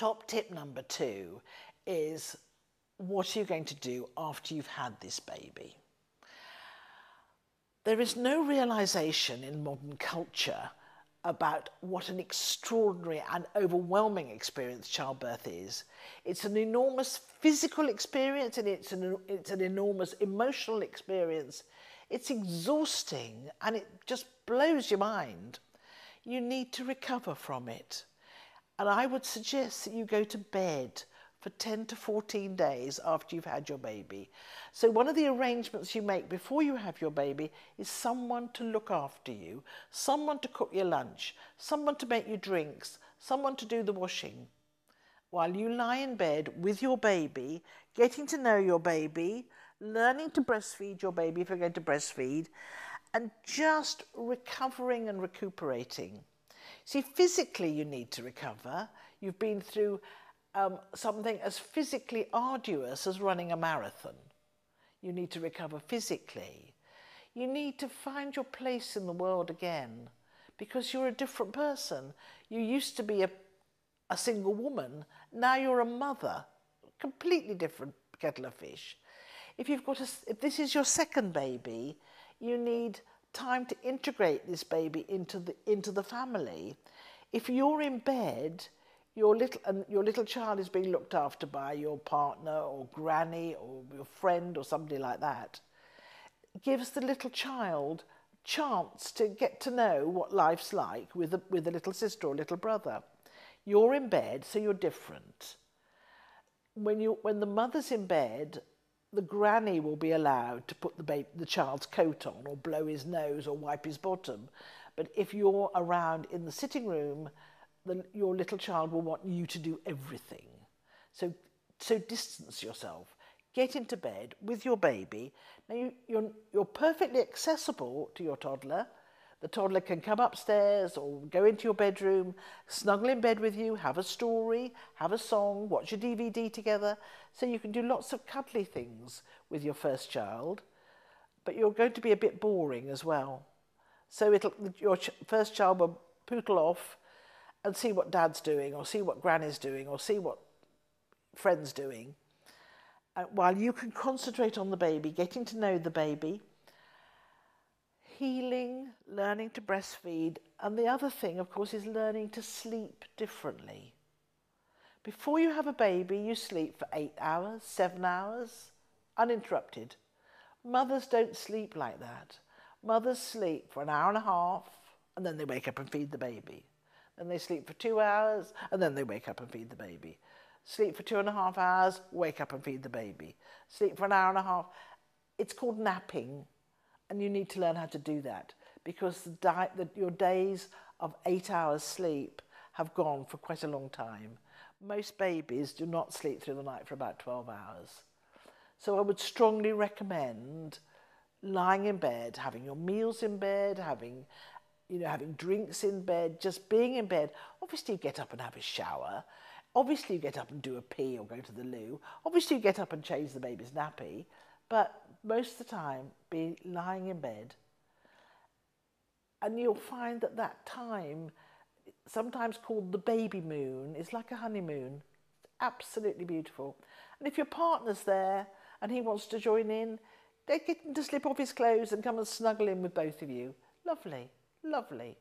Top tip number 2 is, what are you going to do after you've had this baby? There is no realisation in modern culture about what an extraordinary and overwhelming experience childbirth is. It's an enormous physical experience, and it's an enormous emotional experience. It's exhausting and it just blows your mind. You need to recover from it. And I would suggest that you go to bed for 10 to 14 days after you've had your baby. So one of the arrangements you make before you have your baby is someone to look after you, someone to cook your lunch, someone to make you drinks, someone to do the washing. While you lie in bed with your baby, getting to know your baby, learning to breastfeed your baby if you're going to breastfeed, and just recovering and recuperating. See, physically you need to recover. You've been through something as physically arduous as running a marathon. You need to recover physically. You need to find your place in the world again, because you're a different person. You used to be a single woman, now you're a mother. Completely different kettle of fish. If this is your second baby, you need time to integrate this baby into the family. If you're in bed, your little child is being looked after by your partner or granny or your friend or somebody like that, it gives the little child a chance to get to know what life's like with a little sister or little brother. You're in bed, so you're different. When the mother's in bed, the granny will be allowed to put the child's coat on or blow his nose or wipe his bottom. But if you're around in the sitting room, your little child will want you to do everything. So distance yourself. Get into bed with your baby. Now you're perfectly accessible to your toddler. The toddler can come upstairs or go into your bedroom, snuggle in bed with you, have a story, have a song, watch a DVD together. So you can do lots of cuddly things with your first child, but you're going to be a bit boring as well. So your first child will pootle off and see what dad's doing, or see what granny's doing, or see what friend's doing, while you can concentrate on the baby, getting to know the baby, healing, learning to breastfeed, and the other thing, of course, is learning to sleep differently. Before you have a baby, you sleep for 8 hours, 7 hours, uninterrupted. Mothers don't sleep like that. Mothers sleep for an hour and a half, and then they wake up and feed the baby. Then they sleep for 2 hours, and then they wake up and feed the baby. Sleep for 2.5 hours, wake up and feed the baby. Sleep for an hour and a half. It's called napping, and you need to learn how to do that, because your days of 8 hours sleep have gone for quite a long time. Most babies do not sleep through the night for about 12 hours. So I would strongly recommend lying in bed, having your meals in bed, having drinks in bed, just being in bed. Obviously you get up and have a shower. Obviously you get up and do a pee or go to the loo. Obviously you get up and change the baby's nappy. But most of the time, be lying in bed. And you'll find that time, sometimes called the baby moon, is like a honeymoon. It's absolutely beautiful. And if your partner's there and he wants to join in, they get him to slip off his clothes and come and snuggle in with both of you. Lovely, lovely.